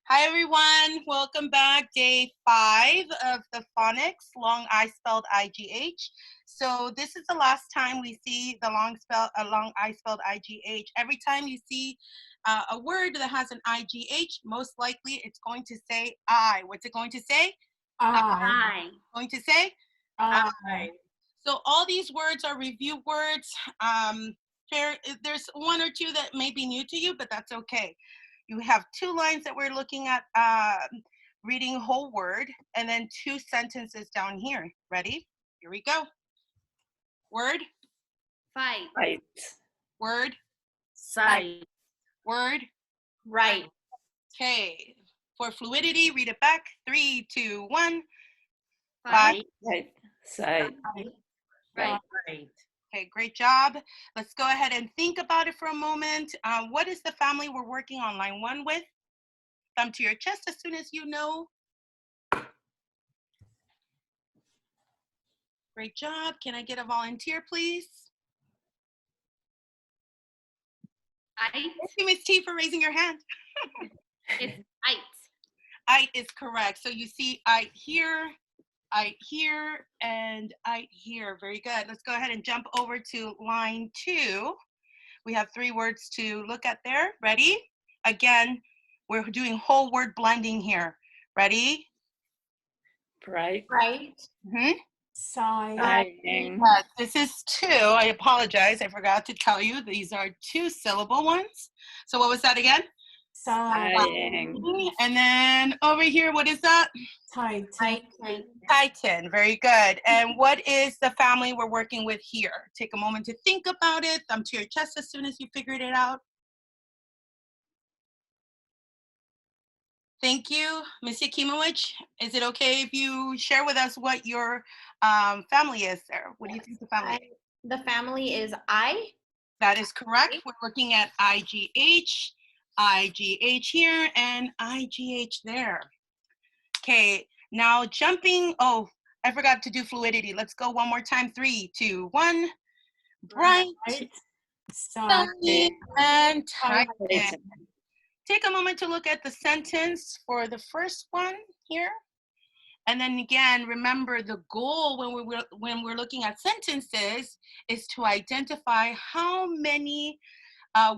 Hi, everyone. Welcome back. Day 5 of the phonics, long I spelled IGH. So this is the last time we see the long I spelled IGH. Every time you see a word that has an IGH, most likely it's going to say I. What's it going to say? I. Going to say? I. So all these words are review words. There's one or two that may be new to you, but that's okay. You have 2 lines that we're looking at reading whole word, and then 2 sentences down here. Ready? Here we go. Word, Fight. Right. word, Sight. word. Right. Okay. For fluidity, read it back. 3, 2, 1. Fight. Right. Side. Right. Right. Okay, great job. Let's go ahead and think about it for a moment. What is the family we're working on line 1 with? Thumb to your chest as soon as you know. Great job. Can I get a volunteer, please? Thank you, Miss T, for raising your hand. It's height. I is correct. So you see I here, and I here. Very good. Let's go ahead and jump over to line 2. We have 3 words to look at there. Ready? Again, we're doing whole word blending here. Ready? Bright. Right. Mm-hmm. Sighing. This is 2. I apologize. I forgot to tell you. These are 2 syllable ones. So what was that again? Sighing. And then over here, what is that? Titan. Very good. And what is the family we're working with here? Take a moment to think about it. Thumb to your chest as soon as you figured it out. Thank you. Ms. Yakimowicz, is it okay if you share with us what your family is there? What do you think the family is? The family is I. That is correct. We're looking at IGH, IGH here, and IGH there. Okay, now jumping, oh, I forgot to do fluidity. Let's go one more time. 3, 2, 1. Bright, sunny, and Titan. Take a moment to look at the sentence for the first one here. And then again, remember the goal when we're looking at sentences is to identify how many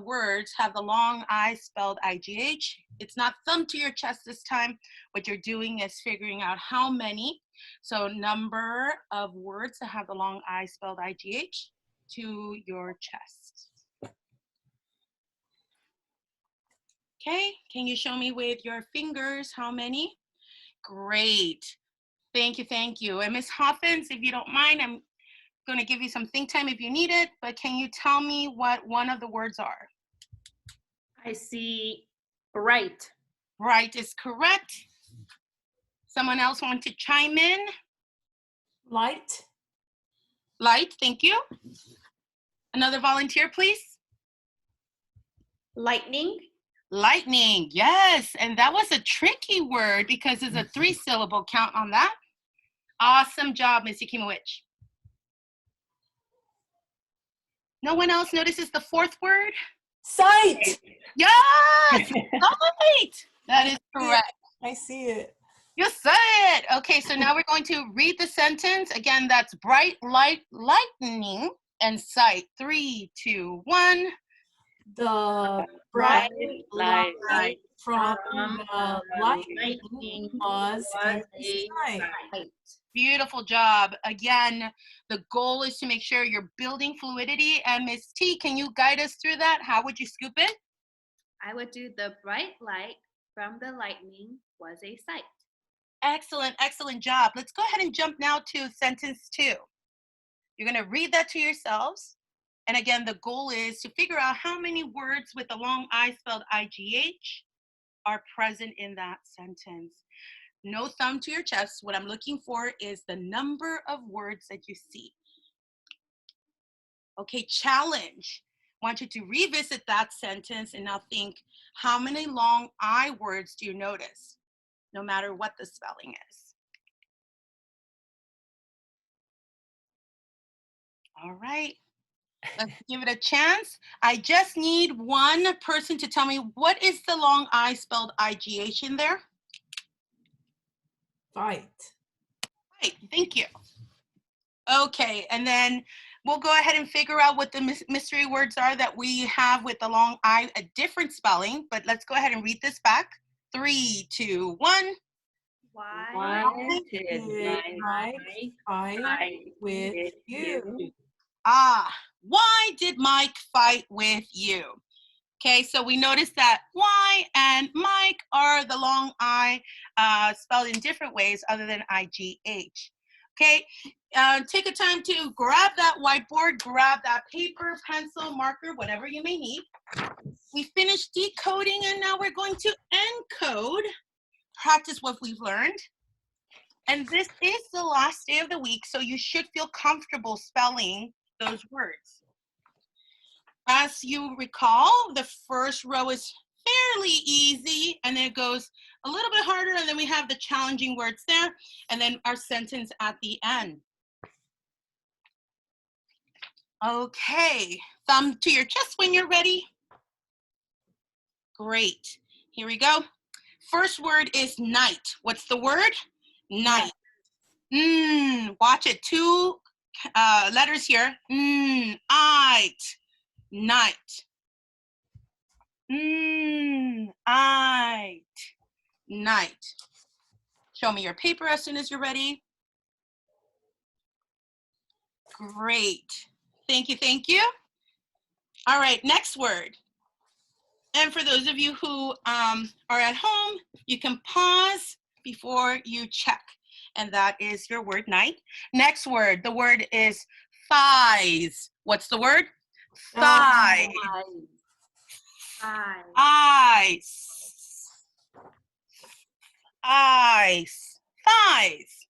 words have the long I spelled IGH. It's not thumb to your chest this time. What you're doing is figuring out how many. So number of words that have the long I spelled IGH to your chest. Okay, can you show me with your fingers how many? Great. Thank you, thank you. And Ms. Hoffins, if you don't mind, I'm going to give you some think time if you need it, but can you tell me what one of the words are? I see right. Right is correct. Someone else want to chime in? Light. Light, thank you. Another volunteer, please. Lightning. Lightning, yes. And that was a tricky word because there's a 3-syllable count on that. Awesome job, Ms. Yakimowicz. No one else notices the 4th word? Sight. Yes, right. That is correct. I see it. You said it. Okay, so now we're going to read the sentence. Again, that's bright light, lightning, and sight. 3, 2, 1. The bright light from the lightning was in a sight. Beautiful job. Again, the goal is to make sure you're building fluidity. And Ms. T, can you guide us through that? How would you scoop it? I would do the bright light from the lightning was a sight. Excellent, excellent job. Let's go ahead and jump now to sentence 2. You're going to read that to yourselves. And again, the goal is to figure out how many words with the long I spelled IGH are present in that sentence. No thumb to your chest. What I'm looking for is the number of words that you see. Okay, challenge. I want you to revisit that sentence and now think, how many long I words do you notice, no matter what the spelling is? All right. Let's give it a chance. I just need one person to tell me what is the long I spelled IGH in there? Fight. Right, thank you. Okay, and then we'll go ahead and figure out what the mystery words are that we have with the long I, a different spelling, but let's go ahead and read this back. 3, 2, 1. Why Why did Did Mike Mike fight fight with with you? Ah, why did Mike fight with you? Okay, so we noticed that Y and Mike are the long I spelled in different ways other than IGH. Okay, take a time to grab that whiteboard, grab that paper, pencil, marker, whatever you may need. We finished decoding and now we're going to encode, practice what we've learned. And this is the last day of the week, so you should feel comfortable spelling those words. As you recall, the first row is fairly easy, and then it goes a little bit harder, and then we have the challenging words there, and then our sentence at the end. Okay, thumb to your chest when you're ready. Great, here we go. First word is night. What's the word? Night. Watch it, 2 letters here. Night. Night. Night. Show me your paper as soon as you're ready. Great. Thank you, thank you. All right, next word. And for those of you who are at home, you can pause before you check. And that is your word, night. Next word, the word is thighs. What's the word? Thigh. Eyes. Eyes. Thighs.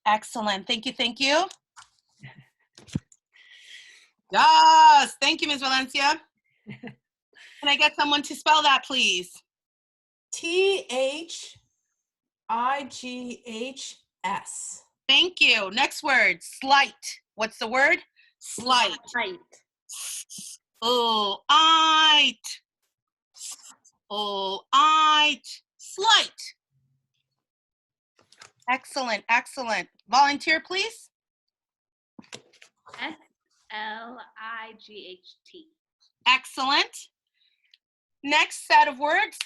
Excellent. Thank you. Thank you. Yes. Thank you, Ms. Valencia. Can I get someone to spell that, please? THIGHS. Thank you. Next word, slight. What's the word? Slight. Oh, slight. Excellent, excellent. Volunteer, please. SLIGHT. Excellent. Next set of words,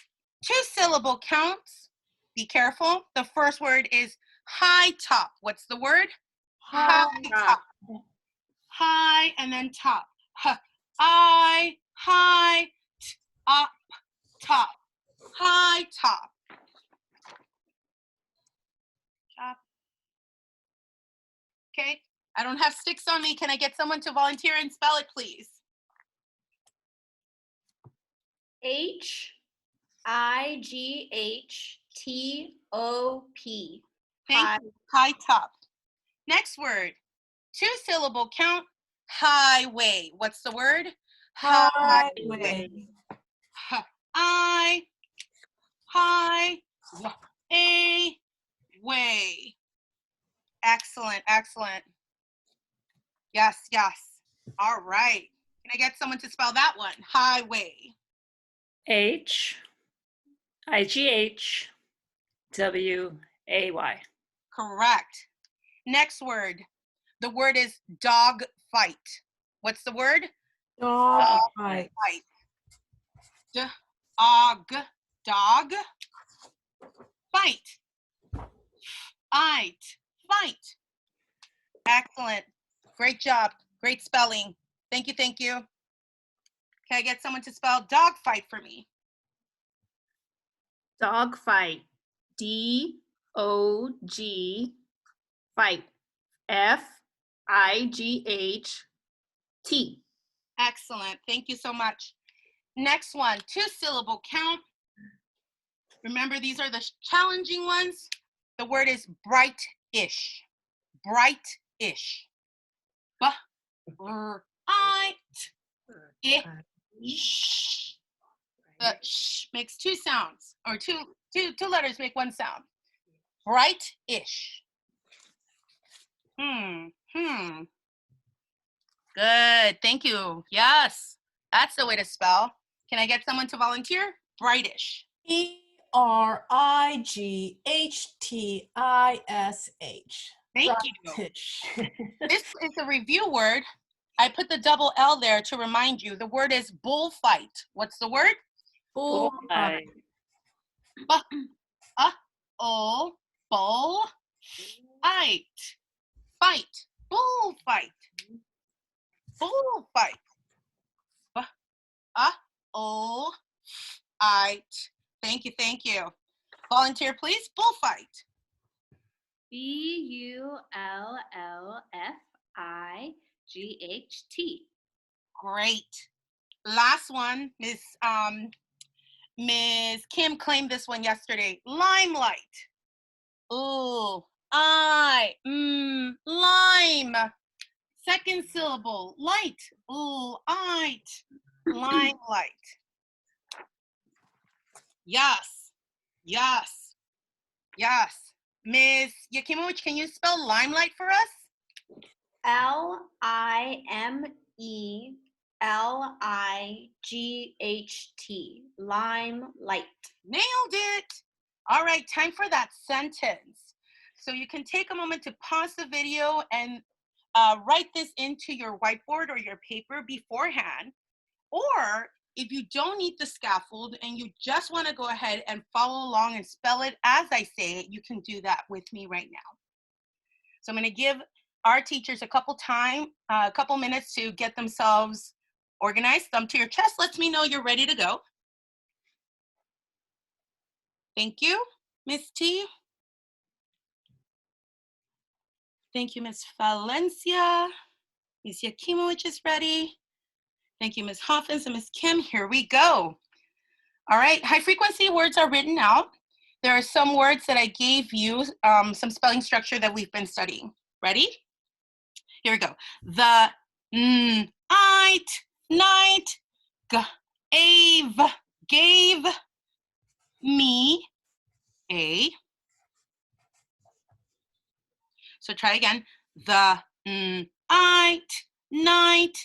2-syllable counts. Be careful. The first word is high top. What's the word? High top. High and then top. High, up, top. High top. Top. Okay, I don't have sticks on me. Can I get someone to volunteer and spell it, please? HIGHTOP. Thank you. High top. Next word, 2-syllable count. Highway. What's the word? Highway. High a way. Excellent, excellent. Yes, yes. All right. Can I get someone to spell that one? Highway. HIGHWAY. Correct. Next word. The word is dog fight. What's the word? Dog fight. Dog. Fight. Fight. Excellent. Great job. Great spelling. Thank you, thank you. Can I get someone to spell dog fight for me? Dog fight. DOG fight. FIGHT. Excellent. Thank you so much. Next one, 2-syllable count. Remember, these are the challenging ones. The word is bright-ish. Bright-ish. Ish. The sh makes 2 sounds, or two letters make 1 sound. Bright-ish. Good. Thank you. Yes. That's the way to spell. Can I get someone to volunteer? Brightish. BRIGHTISH. Thank you. Brightish. This is a review word. I put the double L there to remind you. The word is bullfight. What's the word? Bullfight. Oh, bull. Fight. Fight. Bullfight. Bullfight. Oh, I. Thank you. Thank you. Volunteer, please. Bullfight. BULLFIGHT. Great. Last one, Ms. Kim claimed this one yesterday. Limelight. Ooh, lime. Second syllable, light. Ooh, limelight. Yes, yes, yes. Ms. Yakimowicz, can you spell limelight for us? LIMELIGHT. Limelight. Nailed it. All right, time for that sentence. So you can take a moment to pause the video and write this into your whiteboard or your paper beforehand. Or if you don't need the scaffold and you just want to go ahead and follow along and spell it as I say it, you can do that with me right now. So I'm going to give our teachers a couple minutes to get themselves organized. Thumb to your chest lets me know you're ready to go. Thank you, Miss T. Thank you, Miss Valencia. Ms. Yakimowicz is ready. Thank you, Ms. Hoffins and Ms. Kim. Here we go. All right, high frequency words are written out. There are some words that I gave you, some spelling structure that we've been studying. Ready? Here we go. The, night, gave me a. So try again. The, night,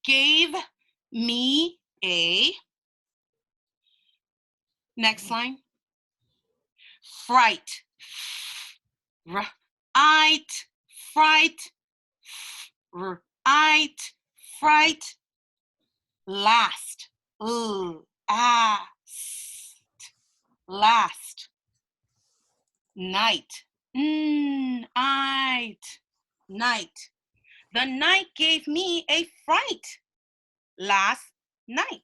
gave me a. Next line. Fright. Fright. Last. Last. Night. Night. The night gave me a fright last night.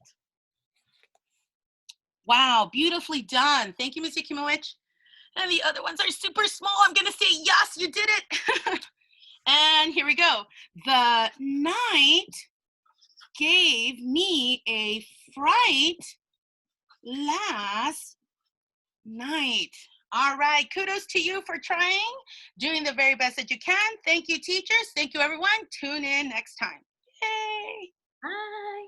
Wow, beautifully done. Thank you, Ms. Yakimowicz. And the other ones are super small. I'm gonna say, yes, you did it. And here we go. The night gave me a fright last night. All right, kudos to you for trying, doing the very best that you can. Thank you, teachers. Thank you, everyone. Tune in next time. Yay. Bye.